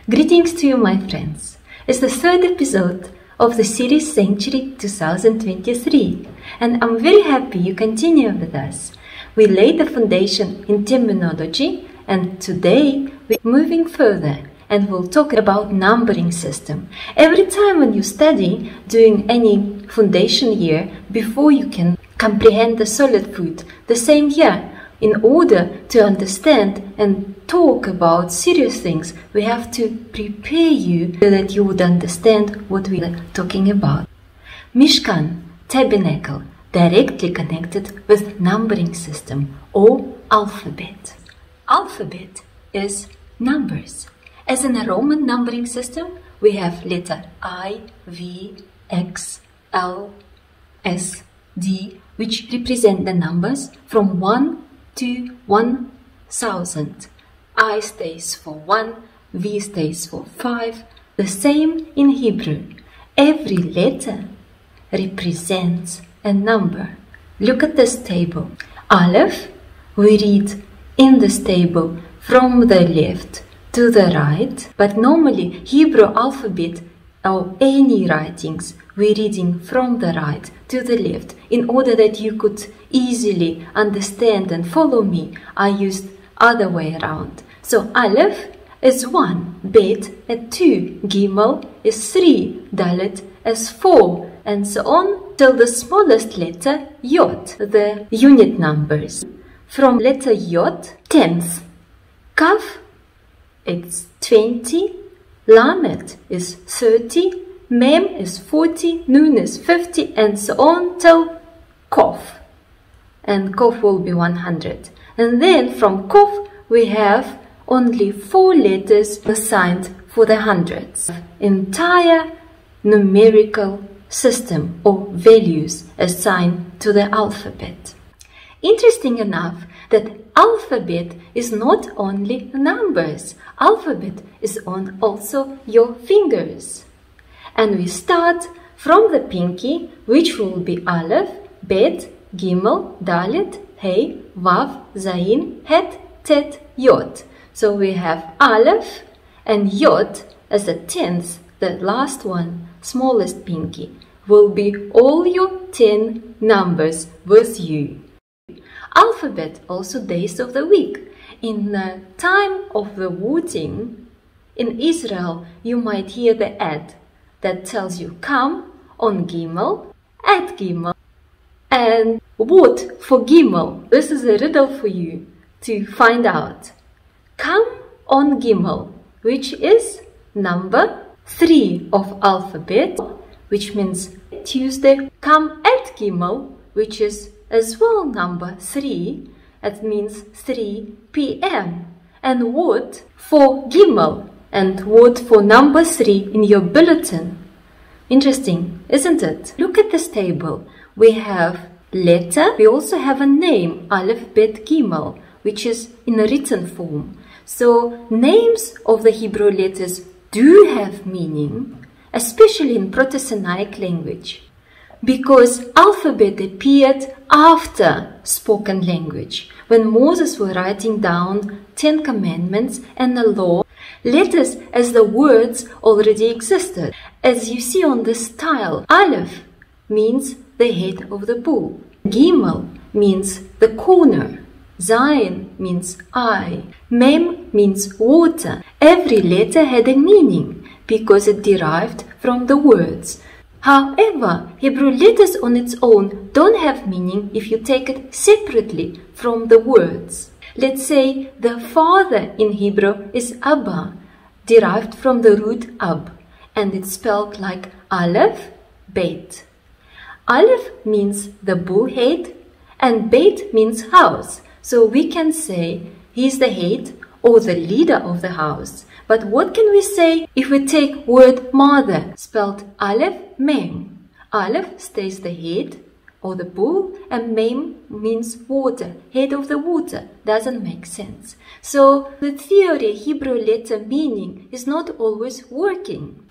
Greetings to you, my friends. It's the third episode of the series Sanctuary 2023, and I'm very happy you continue with us. We laid the foundation in terminology, and today we're moving further and we'll talk about numbering system. Every time when you study during any foundation year, before you can comprehend the solid fruit, the same here. In order to understand and talk about serious things, we have to prepare you so that you would understand what we are talking about. Mishkan, Tabernacle, directly connected with numbering system or alphabet. Alphabet is numbers. As in a Roman numbering system, we have letter I, V, X, L, S, D, which represent the numbers from 1 to 1000. I stays for 1, V stays for 5. The same in Hebrew. Every letter represents a number. Look at this table. Aleph, we read in this table from the left to the right, but normally Hebrew alphabet or any writings, we're reading from the right to the left. In order that you could easily understand and follow me, I used other way around. So Aleph is 1, Bet at 2, Gimel is 3, Dalet is 4, and so on till the smallest letter Yod, the unit numbers. From letter Yod, tenth. Kaf, it's 20, Lamed is 30, Mem is 40, Nun is 50, and so on till Kof. And Kof will be 100. And then from Kof we have only 4 letters assigned for the hundreds. Entire numerical system or values assigned to the alphabet. Interesting enough that alphabet is not only numbers. Alphabet is on also your fingers. And we start from the pinky, which will be Aleph, Bet, Gimel, Dalet, Hey, Vav, Zayin, Het, Tet, Yod. So we have Aleph and Yod as the 10th, the last one, smallest pinky, will be all your 10 numbers with you. Alphabet, also days of the week. In the time of the voting in Israel, you might hear the ad that tells you come on Gimel, at Gimel, and vote for Gimel. This is a riddle for you to find out. Come on Gimel, which is number 3 of alphabet, which means Tuesday. Come at Gimel, which is as well number 3, that means 3 p.m. and vote for Gimel and vote for number 3 in your bulletin. Interesting, isn't it? Look at this table. We have letter, we also have a name, Aleph, Bet, Gimel, which is in a written form. So names of the Hebrew letters do have meaning, especially in Proto-Sinaitic language, because alphabet appeared after spoken language. When Moses was writing down 10 commandments and the law, letters as the words already existed. As you see on this tile, Aleph means the head of the bull. Gimel means the corner. Zayin means eye. Mem means water. Every letter had a meaning because it derived from the words. However, Hebrew letters on its own don't have meaning if you take it separately from the words. Let's say the father in Hebrew is Abba, derived from the root Ab, and it's spelled like Aleph, Bet. Aleph means the bull head, and Bet means house. So we can say he's the head or the leader of the house. But what can we say if we take word mother, spelled Aleph, Mem? Aleph stays the head or the bull, and Mem means water, head of the water. Doesn't make sense. So the theory Hebrew letter meaning is not always working.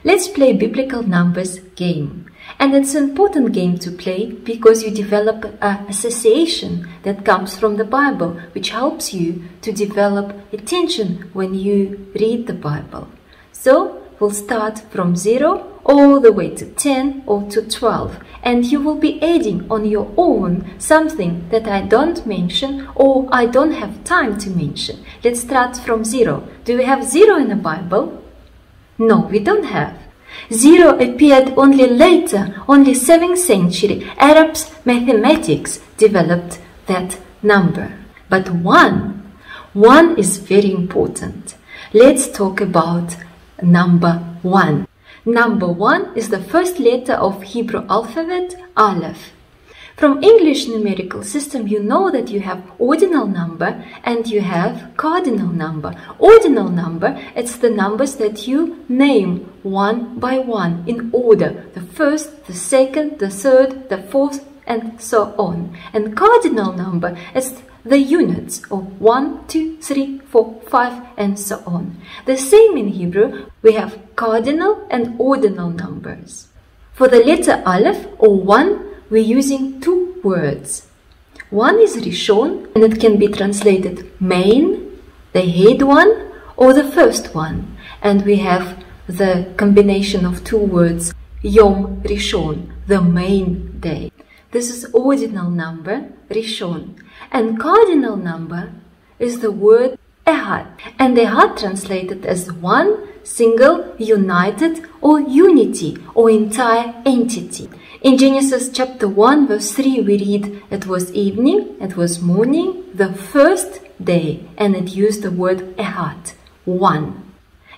Let's play biblical numbers game. And it's an important game to play because you develop an association that comes from the Bible, which helps you to develop attention when you read the Bible. So we'll start from 0 all the way to 10 or to 12, and you will be adding on your own something that I don't mention or I don't have time to mention. Let's start from 0. Do we have 0 in the Bible? No, we don't have. 0 appeared only later, only 7th century. Arabs' mathematics developed that number. But 1 is very important. Let's talk about number 1. Number 1 is the first letter of Hebrew alphabet, Aleph. From English numerical system, you know that you have ordinal number and you have cardinal number. Ordinal number, it's the numbers that you name one by one in order. The first, the second, the third, the fourth, and so on. And cardinal number is the units of 1, 2, 3, 4, 5, and so on. The same in Hebrew, we have cardinal and ordinal numbers. For the letter Aleph or 1, we're using 2 words. One is Rishon, and it can be translated main, the head one, or the first one. And we have the combination of 2 words, Yom Rishon, the main day. This is ordinal number, Rishon. And cardinal number is the word Ehad. And Ehad translated as one, single, united, or unity, or entire entity. In Genesis chapter 1 verse 3 we read, it was evening, it was morning, the first day, and it used the word Ehad, one.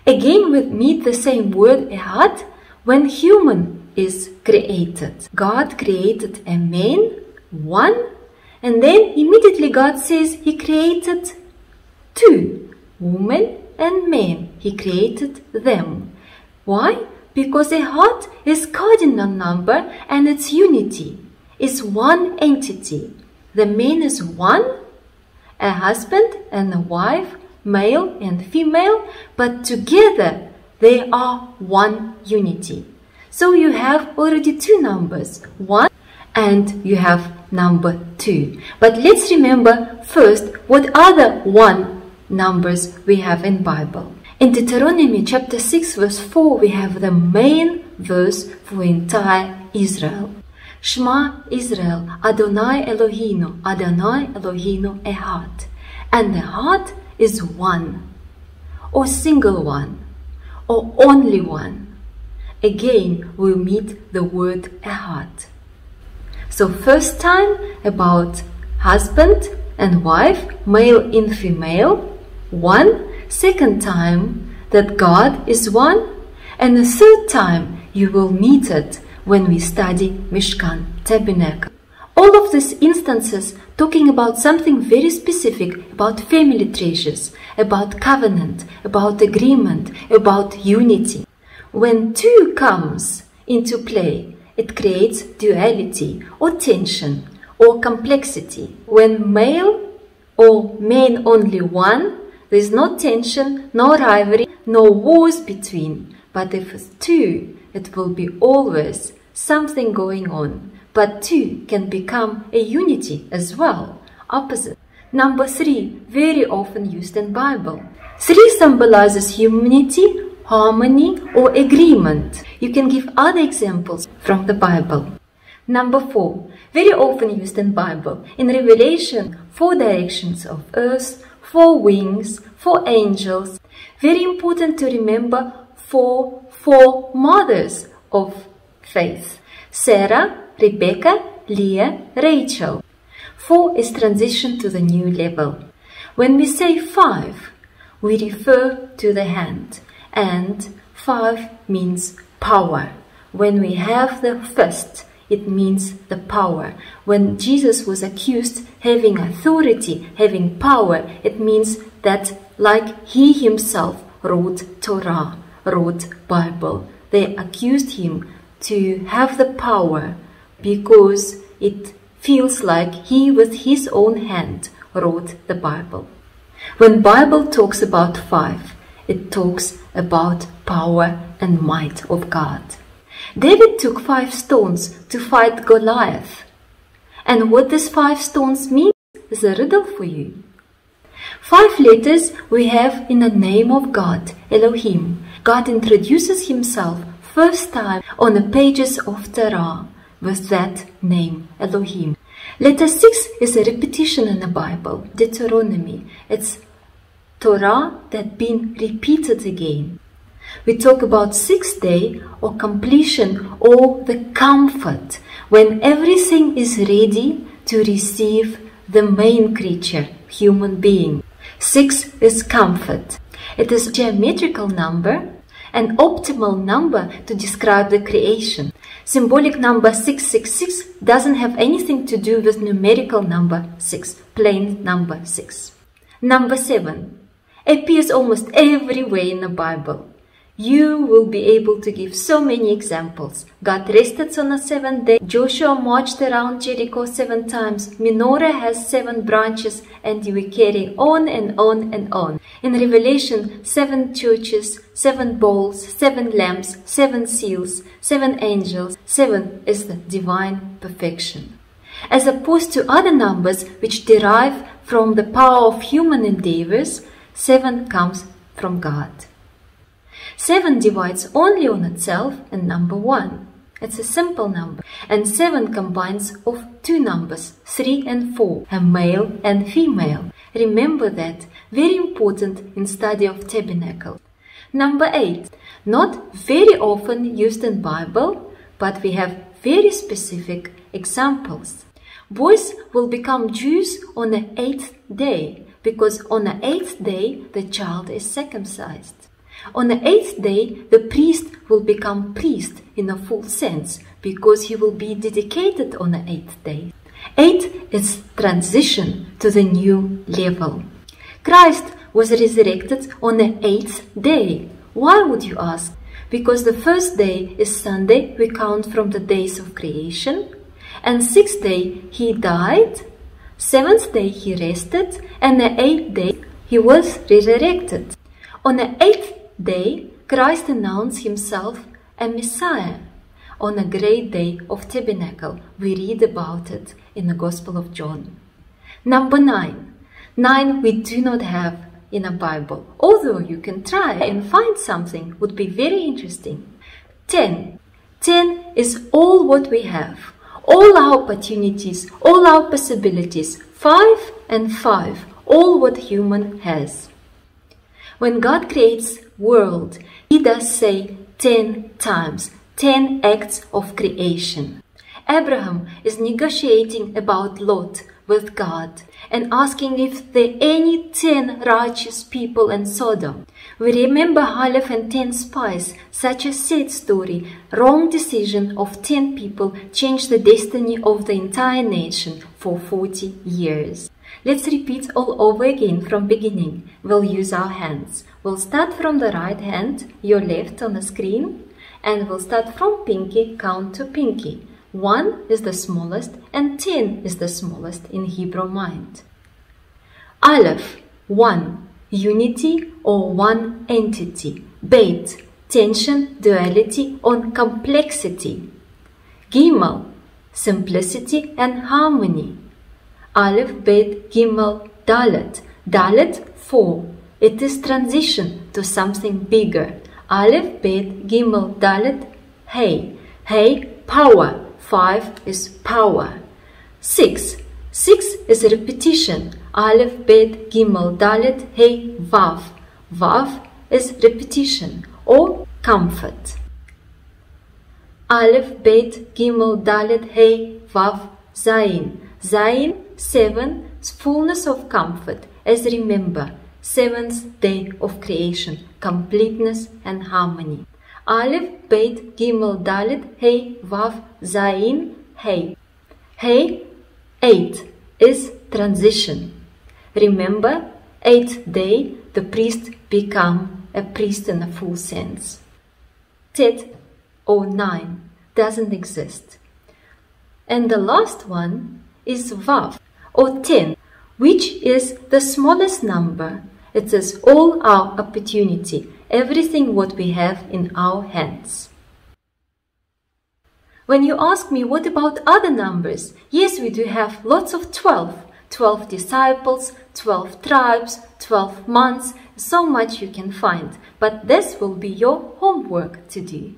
Again we meet the same word Ehad when human is created. God created a man, one, and then immediately God says He created 2, woman and man. He created them. Why? Because Ehad is cardinal number and its unity is one entity. The man is one, a husband and a wife, male and female, but together they are one unity. So you have already 2 numbers, 1 and you have number 2. But let's remember first what other 1 numbers we have in Bible. In Deuteronomy chapter 6 verse 4 we have the main verse for entire Israel. Shema Israel, Adonai Eloheinu, Adonai Eloheinu Ehad. And Ehad is one, or single one, or only one. Again we meet the word Ehad. So first time about husband and wife, male and female, one. Second time that God is one, and the third time you will meet it when we study Mishkan, Tabernacle. All of these instances talking about something very specific, about family treasures, about covenant, about agreement, about unity. When 2 comes into play, it creates duality or tension or complexity. When male or men only one, there is no tension, no rivalry, no wars between. But if it's 2, it will be always something going on. But 2 can become a unity as well. Opposite. Number 3, very often used in Bible. 3 symbolizes humanity, harmony, or agreement. You can give other examples from the Bible. Number 4, very often used in Bible. In Revelation, 4 directions of earth, 4 wings, 4 angels. Very important to remember 4 mothers of faith. Sarah, Rebecca, Leah, Rachel. 4 is transition to the new level. When we say 5, we refer to the hand. And 5 means power. When we have the fist, it means the power. When Jesus was accused having authority, having power, it means that like He Himself wrote Torah, wrote Bible. They accused Him to have the power because it feels like He with His own hand wrote the Bible. When Bible talks about 5, it talks about power and might of God. David took 5 stones to fight Goliath. And what these 5 stones mean is a riddle for you. 5 letters we have in the name of God, Elohim. God introduces himself first time on the pages of Torah with that name, Elohim. Letter 6 is a repetition in the Bible, Deuteronomy. It's Torah that been repeated again. We talk about 6th day or completion or the comfort, when everything is ready to receive the main creature, human being. 6 is comfort. It is a geometrical number, an optimal number to describe the creation. Symbolic number 666 doesn't have anything to do with numerical number 6, plain number 6. Number 7 appears almost everywhere in the Bible. You will be able to give so many examples. God rested on the 7th day. Joshua marched around Jericho 7 times. Menorah has 7 branches, and we carry on and on and on. In Revelation, 7 churches, 7 bowls, 7 lamps, 7 seals, 7 angels. 7 is the divine perfection. As opposed to other numbers which derive from the power of human endeavors, 7 comes from God. 7 divides only on itself and number 1. It's a simple number. And 7 combines of 2 numbers, 3 and 4, a male and female. Remember that. Very important in study of Tabernacle. Number 8. Not very often used in Bible, but we have very specific examples. Boys will become Jews on the 8th day, because on the 8th day the child is circumcised. On the 8th day, the priest will become priest in a full sense, because he will be dedicated on the 8th day. 8 is transition to the new level. Christ was resurrected on the 8th day. Why would you ask? Because the first day is Sunday, we count from the days of creation, and 6th day he died, 7th day he rested, and the 8th day he was resurrected. On the 8th day, Christ announced himself a Messiah. On a great day of Tabernacle, we read about it in the Gospel of John. Number 9. 9 we do not have in a Bible, although you can try and find something, would be very interesting. 10. 10 is all what we have, all our opportunities, all our possibilities. 5 and 5, all what human has. When God creates world, he does say 10 times, 10 acts of creation. Abraham is negotiating about Lot with God and asking if there are any 10 righteous people in Sodom. We remember Aleph and 10 spies, such a sad story. Wrong decision of 10 people changed the destiny of the entire nation for 40 years. Let's repeat all over again from beginning. We'll use our hands. We'll start from the right hand, your left on the screen, and we'll start from pinky, count to pinky. 1 is the smallest and 10 is the smallest in Hebrew mind. Aleph, 1, unity or one entity. Bet, tension, duality or complexity. Gimel, simplicity and harmony. Aleph, Bet, Gimel, Dalet. Dalet, 4. It is transition to something bigger. Aleph, Bet, Gimel, Dalet, Hey. Hey, power. 5 is power. 6. 6 is repetition. Aleph, Bet, Gimel, Dalet, Hey, Vav. Vav is repetition or comfort. Aleph, Bet, Gimel, Dalet, Hey, Vav, Zayin. Zayin, 7, fullness of comfort. As remember, 7th day of creation, completeness and harmony. Aleph, Bet, Gimel, Dalet, Hey, Vav, Zayin, Hey. Hey, 8 is transition. Remember, 8th day, the priest become a priest in a full sense. Tet or 9 doesn't exist. And the last one is Vav or 10, which is the smallest number. It is all our opportunity. everything what we have in our hands. When you ask me what about other numbers, yes, we do have lots of 12. 12 disciples, 12 tribes, 12 months, so much you can find. But this will be your homework to do.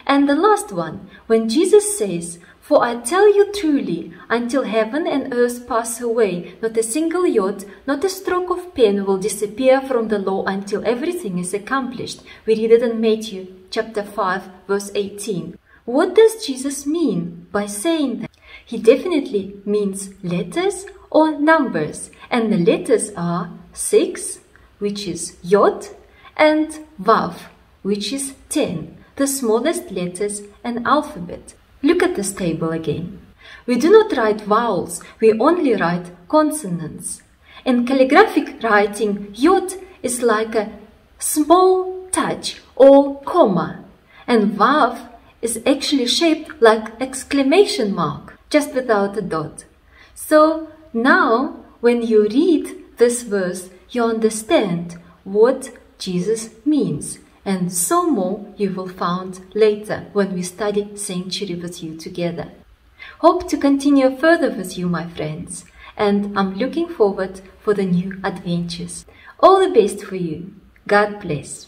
And the last one, when Jesus says, "For I tell you truly, until heaven and earth pass away, not a single jot, not a stroke of pen will disappear from the law until everything is accomplished." We read it in Matthew chapter 5, verse 18. What does Jesus mean by saying that? He definitely means letters or numbers, and the letters are 6, which is Yod, and Vav, which is 10, the smallest letters in alphabet. Look at this table again. We do not write vowels, we only write consonants. In calligraphic writing, Yod is like a small touch or comma, and Vav is actually shaped like exclamation mark, just without a dot. So now, when you read this verse, you understand what Jesus means, and so more you will find later when we study Sanctuary with you together. Hope to continue further with you, my friends, and I'm looking forward for the new adventures. All the best for you. God bless.